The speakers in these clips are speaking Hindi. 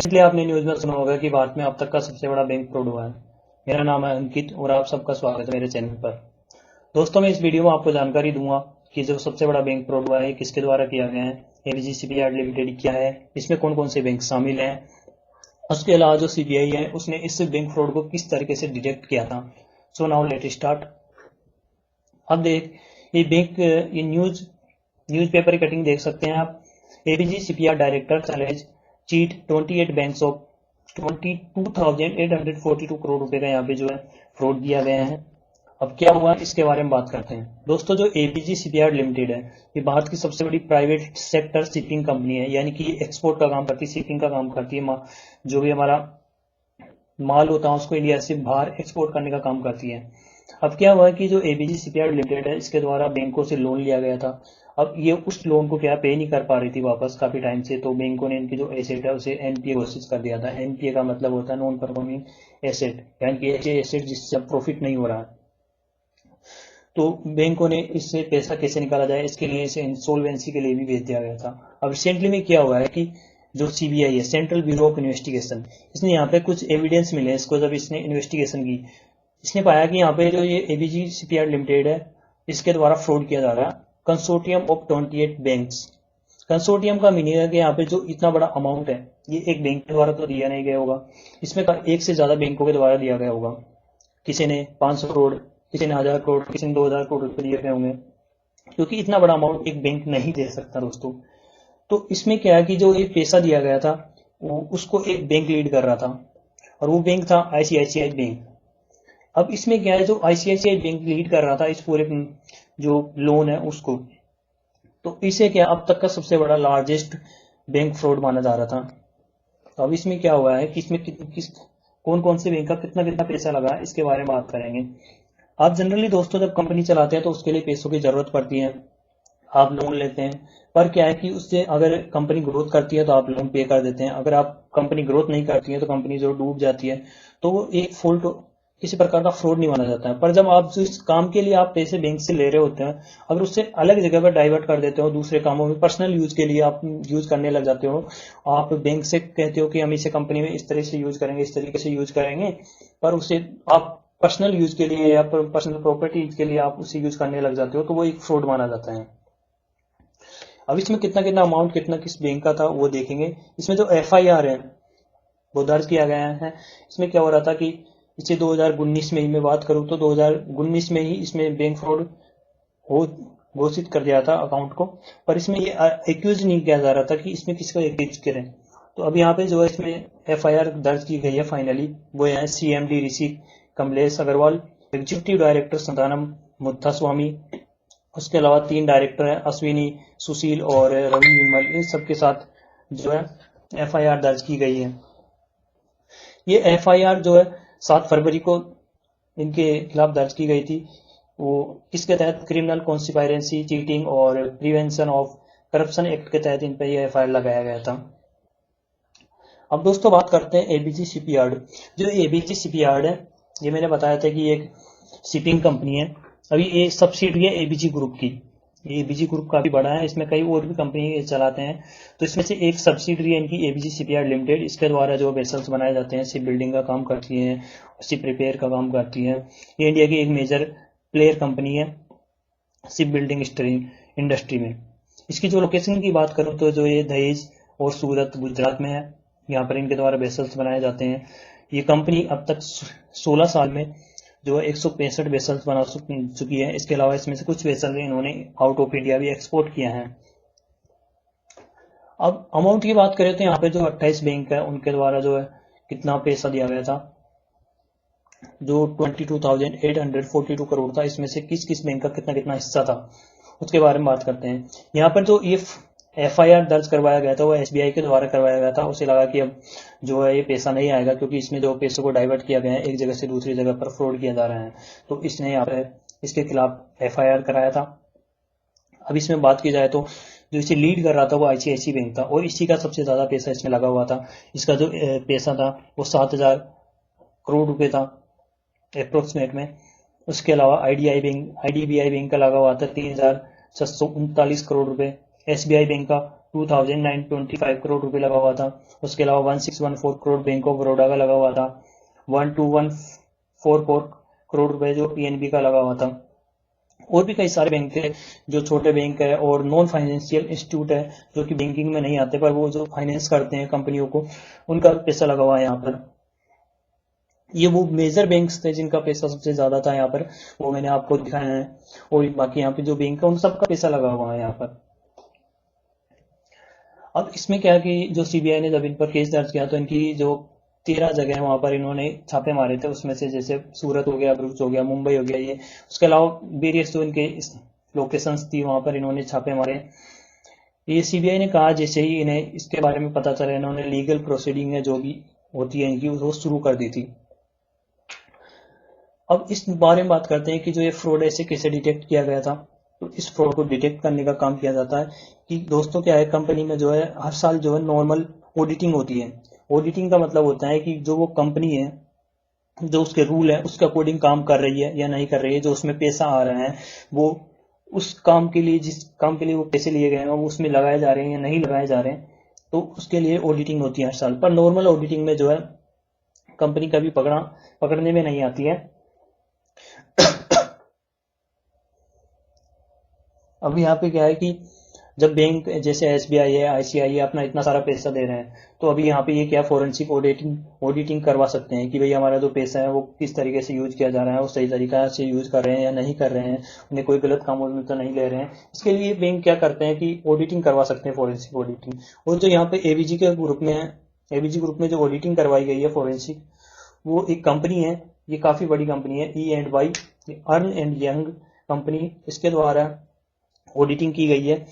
इसलिए आपने न्यूज में सुना होगा कि भारत में अब तक का सबसे बड़ा बैंक फ्रॉड हुआ है। मेरा नाम है अंकित और आप सबका स्वागत है मेरे चैनल पर। दोस्तों, मैं इस वीडियो में आपको जानकारी दूंगा कि जो सबसे बड़ा बैंक फ्रॉड हुआ है किसके द्वारा किया गया है, एबीजी शिपयार्ड लिमिटेड क्या है, इसमें कौन कौन से बैंक शामिल हैं, उसके अलावा जो सीबीआई है उसने इस बैंक फ्रॉड को किस तरीके से डिटेक्ट किया था। So now let start. अब देख ये बैंक ये न्यूज़पेपर की कटिंग देख सकते हैं आप। ABG shipyard director challenge cheat 28 banks of 22,842 crore रुपए का यहाँ पे जो है फ्रॉड किया गया है। अब क्या हुआ इसके बारे में बात करते हैं। दोस्तों, जो एबीजी शिपयार्ड लिमिटेड है ये भारत की सबसे बड़ी प्राइवेट सेक्टर शिपिंग कंपनी है, यानी कि एक्सपोर्ट का काम करती है, शिपिंग का काम करती है। जो भी हमारा माल होता है उसको इंडिया से बाहर एक्सपोर्ट करने का काम करती है। अब क्या हुआ कि जो एबीजी शिपयार्ड लिमिटेड है इसके द्वारा बैंकों से लोन लिया गया था। अब ये उस लोन को क्या पे नहीं कर पा रही थी वापस काफी टाइम से, तो बैंकों ने इनकी जो एसेट है उसे एनपीए घोषित कर दिया था। एनपीए का मतलब होता है नॉन परफॉर्मिंग एसेट, यानी कि ऐसे एसेट जिससे अब प्रॉफिट नहीं हो रहा है। तो बैंकों ने इससे पैसा कैसे निकाला जाए इसके लिए इसे इंसॉल्वेंसी के लिए भी भेज दिया गया था। अब रिसेंटली में क्या हुआ है कि जो सीबीआई है, सेंट्रल ब्यूरो ऑफ इन्वेस्टिगेशन, इसने यहाँ पे कुछ एविडेंस मिले इसको। जब इसने इन्वेस्टिगेशन की, इसने पाया कि यहाँ पे जो ये एबीजी शिपयार्ड लिमिटेड है इसके द्वारा फ्रॉड किया जा रहा है। Consortium of 28 banks. कंसोर्टियम का मीनिंग है कि यहाँ पे जो इतना बड़ा अमाउंट है ये एक बैंक के द्वारा तो दिया नहीं गया होगा, इसमें एक से ज्यादा बैंकों के द्वारा दिया गया होगा। किसी ने 500 करोड़, किसी ने 1000 करोड़, किसी ने 2000 करोड़ रुपए दिए गए होंगे, क्योंकि इतना बड़ा अमाउंट एक बैंक नहीं दे सकता दोस्तों। तो इसमें क्या है कि जो ये पैसा दिया गया था वो उसको एक बैंक लीड कर रहा था, और वो बैंक था आईसीआईसीआई बैंक। अब इसमें क्या है, जो आईसीआईसीआई बैंक लीड कर रहा था इस पूरे जो लोन है उसको, तो इसे क्या अब तक का सबसे बड़ा लार्जेस्ट बैंक फ्रॉड माना जा रहा था। तो अब इसमें क्या हुआ है कि इसमें कौन कौन से बैंक का कितना कितना पैसा लगा है इसके बारे में बात करेंगे। आप जनरली दोस्तों जब कंपनी चलाते हैं तो उसके लिए पैसों की जरूरत पड़ती है, आप लोन लेते हैं। पर क्या है कि उससे अगर कंपनी ग्रोथ करती है तो आप लोन पे कर देते हैं, अगर आप कंपनी ग्रोथ नहीं करती है तो कंपनी जो डूब जाती है, तो वो एक फॉल्ट, किसी प्रकार का फ्रॉड नहीं माना जाता है। पर जब आप जिस काम के लिए आप पैसे बैंक से ले रहे होते हैं, अगर उससे अलग जगह पर डाइवर्ट कर देते हो, दूसरे कामों में पर्सनल यूज के लिए आप यूज करने लग जाते हो, आप बैंक से कहते हो कि हम इसे कंपनी में इस तरह से यूज करेंगे, इस तरीके से यूज करेंगे, पर उसे आप पर्सनल यूज के लिए या पर्सनल प्रॉपर्टी के लिए आप उसे यूज करने लग जाते हो, तो वो एक फ्रॉड माना जाता है। अब इसमें कितना कितना अमाउंट कितना किस बैंक का था वो देखेंगे। इसमें जो एफआईआर है वो दर्ज किया गया है। इसमें क्या हो रहा था कि इसे 2019 में ही मैं बात करूं तो 2019 में ही इसमें बैंक फ्रॉड हो घोषित कर दिया था अकाउंट को, पर इसमें ये एक्यूज नहीं किया जा रहा था कि इसमें किसको एक्यूज करें। तो अब यहाँ पे जो है इसमें एफआईआर दर्ज की गई है फाइनली, वो है सीएमडी ऋषि कमलेश अग्रवाल, एग्जीक्यूटिव डायरेक्टर संतानम मुत्थास्वामी, उसके अलावा 3 डायरेक्टर हैं अश्विनी, सुशील और रवि विमल, इन सबके साथ जो है एफआईआर दर्ज की गई है। ये एफआईआर जो है 7 फरवरी को इनके खिलाफ दर्ज की गई थी। वो किसके तहत, क्रिमिनल कॉन्स्पिरेसी, चीटिंग और प्रिवेंशन ऑफ करप्शन एक्ट के तहत इन पर यह एफआईआर लगाया गया था। अब दोस्तों बात करते हैं एबीजी शिपयार्ड। जो एबीजी शिपयार्ड है ये मैंने बताया था कि एक शिपिंग कंपनी है। अभी ये सब्सिडी है एबीजी ग्रुप की। एबीजी ग्रुप काफी बड़ा है, इसमें कई और भी कंपनी चलाते हैं, तो इसमें से एक सब्सिडरी है इनकी एबीजी शिपयार्ड लिमिटेड। इसके द्वारा जो वेसल्स बनाए जाते हैं, शिप बिल्डिंग का काम करती है, शिप रिपेयर का काम करती है। ये इंडिया की एक मेजर प्लेयर कंपनी है शिप बिल्डिंग इंडस्ट्री में। इसकी जो लोकेशन की बात करूं तो जो ये दहेज और सूरत गुजरात में है, यहाँ पर इनके द्वारा वेसल्स बनाए जाते हैं। ये कंपनी अब तक 16 साल में जो है 165 वेसल्स बना चुकी है। इसके अलावा इसमें से कुछ वेसल इन्होंने आउट ऑफ इंडिया भी एक्सपोर्ट किया है। अब अमाउंट की बात करें तो यहाँ पे जो 28 बैंक है उनके द्वारा जो है कितना पैसा दिया गया था, जो 22,842 करोड़ था, इसमें से किस किस बैंक का कितना कितना हिस्सा था उसके बारे में बात करते हैं। यहाँ पर जो ये एफआईआर दर्ज करवाया गया था वो एसबीआई के द्वारा करवाया गया था। उसे लगा कि अब जो है ये पैसा नहीं आएगा, क्योंकि इसमें जो पैसों को डाइवर्ट किया गया है एक जगह से दूसरी जगह पर फ्रॉड किया जा रहा है, तो इसने यहाँ पर इसके खिलाफ एफआईआर कराया था। अब इसमें बात की जाए तो जो इसे लीड कर रहा था वो आईसीआईसी बैंक था, और इसी का सबसे ज्यादा पैसा इसमें लगा हुआ था। इसका जो पैसा था वो 7,000 करोड़ रुपए था अप्रोक्सीमेट में। उसके अलावा आईडीबीआई बैंक का लगा हुआ था 3,639 करोड़ रुपए, एसबीआई बैंक का 2925 करोड़ रुपए लगा हुआ था। उसके अलावा 1614 करोड़ बैंक ऑफ बड़ौदा का लगा हुआ था। 12144 करोड़ रुपए जो पीएनबी का लगा हुआ था। और भी कई सारे बैंक थे जो छोटे बैंक है और नॉन फाइनेंशियल इंस्टीट्यूट है जो कि बैंकिंग में नहीं आते पर वो जो फाइनेंस करते हैं कंपनियों को, उनका पैसा लगा हुआ है यहाँ पर। ये वो मेजर बैंक्स थे जिनका पैसा सबसे ज्यादा था यहाँ पर, वो मैंने आपको दिखाया है। और बाकी यहाँ पे जो बैंक है उन सबका पैसा लगा हुआ है यहाँ पर। अब इसमें क्या है कि जो सीबीआई ने जब इन पर केस दर्ज किया तो इनकी जो 13 जगह है वहां पर इन्होंने छापे मारे थे। उसमें से जैसे सूरत हो गया, भरूच हो गया, मुंबई हो गया, ये उसके अलावा वेरियस जो इनके लोकेशंस थी वहां पर इन्होंने छापे मारे। ये सीबीआई ने कहा जैसे ही इन्हें इसके बारे में पता चला इन्होंने लीगल प्रोसीडिंग है जो भी होती है इनकी वो शुरू कर दी थी। अब इस बारे में बात करते हैं कि जो ये फ्रॉड है इसे कैसे डिटेक्ट किया गया था। तो इस फ्रॉड को डिटेक्ट करने का काम किया जाता है कि दोस्तों क्या है, कंपनी में जो है हर साल जो है नॉर्मल ऑडिटिंग होती है। ऑडिटिंग का मतलब होता है कि जो वो कंपनी है जो उसके रूल है उसके अकॉर्डिंग काम कर रही है या नहीं कर रही है, जो उसमें पैसा आ रहा है वो उस काम के लिए, जिस काम के लिए वो पैसे लिए गए हैं वो उसमें लगाए जा रहे हैं या नहीं लगाए जा रहे हैं, तो उसके लिए ऑडिटिंग होती है हर साल। पर नॉर्मल ऑडिटिंग में जो है कंपनी कभी पकड़ने में नहीं आती है। अब यहाँ पे क्या है कि जब बैंक जैसे एसबीआई है, आईसीआई है, अपना इतना सारा पैसा दे रहे हैं तो अभी यहाँ पे ये क्या फोरेंसिक ऑडिटिंग करवा सकते हैं कि भाई हमारा जो पैसा है वो किस तरीके से यूज किया जा रहा है, वो सही तरीका से यूज कर रहे हैं या नहीं कर रहे हैं, उन्हें कोई गलत कामों में तो नहीं ले रहे हैं। इसके लिए बैंक क्या करते हैं कि ऑडिटिंग करवा सकते हैं, फोरेंसिक ऑडिटिंग। और जो यहाँ पे एबीजी के ग्रुप में है, एबीजी ग्रुप में जो ऑडिटिंग करवाई गई है फोरेंसिक, वो एक कंपनी है, ये काफी बड़ी कंपनी है, E&Y earn and young company, इसके द्वारा ऑडिटिंग की गई है।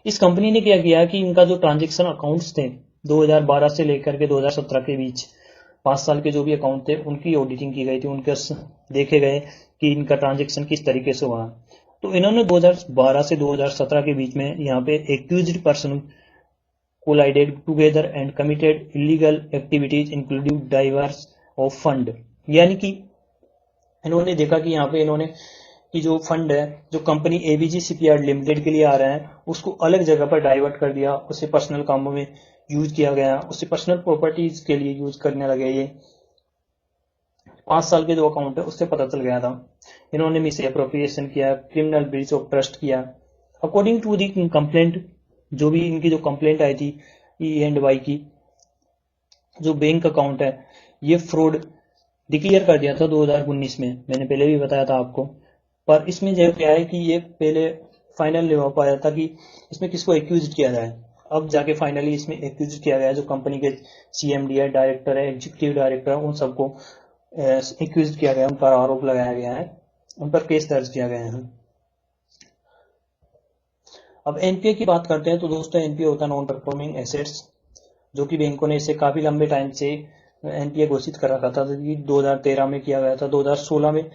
इस कंपनी ने क्या किया कि इनका जो ट्रांजैक्शन अकाउंट्स थे 2012 से लेकर के 2017 के बीच 5 साल के जो भी अकाउंट थे उनकी ऑडिटिंग की गई थी, उनके देखे गए कि इनका ट्रांजैक्शन किस तरीके से हुआ। तो इन्होंने 2012 से 2017 के बीच में यहाँ पे accused person collided together and committed illegal activities including diverse of fund, यानी कि इन्होंने देखा कि यहाँ पे इन्होंने कि जो फंड है जो कंपनी एबीजी शिपयार्ड लिमिटेड के लिए आ रहा है उसको अलग जगह पर डाइवर्ट कर दिया, उसे पर्सनल कामों में यूज किया गया, उसे पर्सनल प्रॉपर्टीज के लिए यूज करने लगे। ये 5 साल के जो अकाउंट है उससे पता चल गया था। इन्होंने मिस एप्रोप्रिएशन किया, क्रिमिनल ब्रीच ऑफ ट्रस्ट किया। अकॉर्डिंग टू दी कंप्लेंट, जो भी इनकी जो कंप्लेंट आई थी E&Y की, जो बैंक अकाउंट है ये फ्रॉड डिक्लेयर कर दिया था 2019 में, मैंने पहले भी बताया था आपको। पर इसमें जो क्या है कि ये पहले फाइनल नहीं हो पाया था कि इसमें किसको एक्यूज किया जाए। अब जाके फाइनली इसमें एक्यूज किया गया, जो कंपनी के CMD है, डायरेक्टर है, एग्जीक्यूटिव डायरेक्टर है, उन सबको एक्यूज किया गया, उन पर आरोप लगाया गया है, उन पर केस दर्ज किया गया है। अब एनपीए की बात करते हैं तो दोस्तों एनपीए होता है नॉन परफॉर्मिंग एसेट्स, जो कि बैंकों ने इसे काफी लंबे टाइम से एनपीए घोषित कर रखा था। 2013 में किया गया था, 2016 में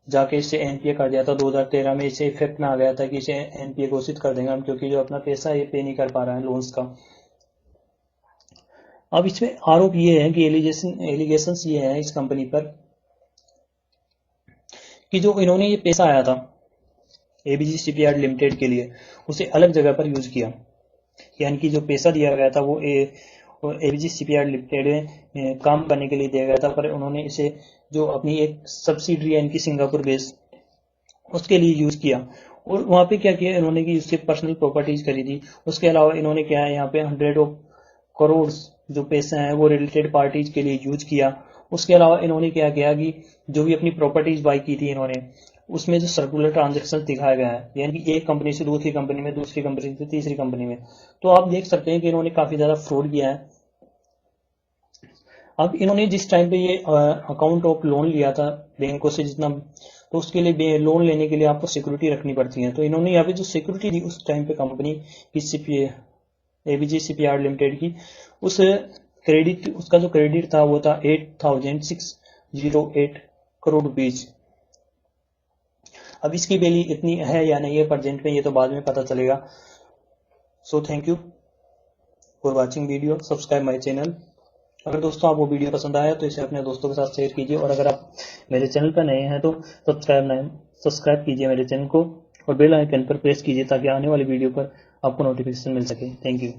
जाके इसे एनपीए कर दिया था, 2013 में इसे इफेक्ट में आ गया था कि इसे एनपीए घोषित कर देंगे हम, क्योंकि जो अपना पैसा ये पे नहीं कर पा रहा है लोन्स का। अब इसमें आरोप ये है कि एलिगेशंस ये है इस कंपनी पर कि जो इन्होंने ये पैसा आया था एबीजी शिपयार्ड लिमिटेड के लिए उसे अलग जगह पर यूज किया, यानी कि जो पैसा दिया गया था वो एबीजी शिपयार्ड लिमिटेड में काम करने के लिए दिया गया था, पर उन्होंने इसे जो अपनी एक सब्सिडरी है इनकी सिंगापुर बेस उसके लिए यूज किया। और वहां पे क्या किया इन्होंने कि उससे पर्सनल प्रॉपर्टीज खरीदी। उसके अलावा इन्होंने क्या है यहाँ पे 100 करोड़ जो पैसे हैं वो रिलेटेड पार्टीज के लिए यूज किया। उसके अलावा इन्होंने क्या किया कि जो भी अपनी प्रॉपर्टीज बाई की थी इन्होंने, उसमें जो सर्कुलर ट्रांजेक्शन दिखाया गया है, यानी कि एक कंपनी से दूसरी कंपनी में, दूसरी कंपनी से तीसरी कंपनी में, तो आप देख सकते हैं कि इन्होंने काफी ज्यादा फ्रॉड किया है। अब इन्होंने जिस टाइम पे ये अकाउंट ऑफ लोन लिया था बैंकों से जितना, तो उसके लिए लोन लेने के लिए आपको सिक्योरिटी रखनी पड़ती है। तो इन्होंने यहाँ पे जो सिक्योरिटी दी उस टाइम पे कंपनी की एबीजी शिपयार्ड लिमिटेड की, उस क्रेडिट, उसका जो क्रेडिट था वो था 8,608 करोड़ रुपीज। अब इसकी वैल्यू इतनी है या नहीं है प्रेजेंट में, ये तो बाद में पता चलेगा। So thank you for watching video, subscribe my channel. अगर दोस्तों आपको वीडियो पसंद आया तो इसे अपने दोस्तों के साथ शेयर कीजिए, और अगर आप मेरे चैनल पर नए हैं तो सब्सक्राइब कीजिए मेरे चैनल को और बेल आइकन पर प्रेस कीजिए ताकि आने वाली वीडियो पर आपको नोटिफिकेशन मिल सके। Thank you.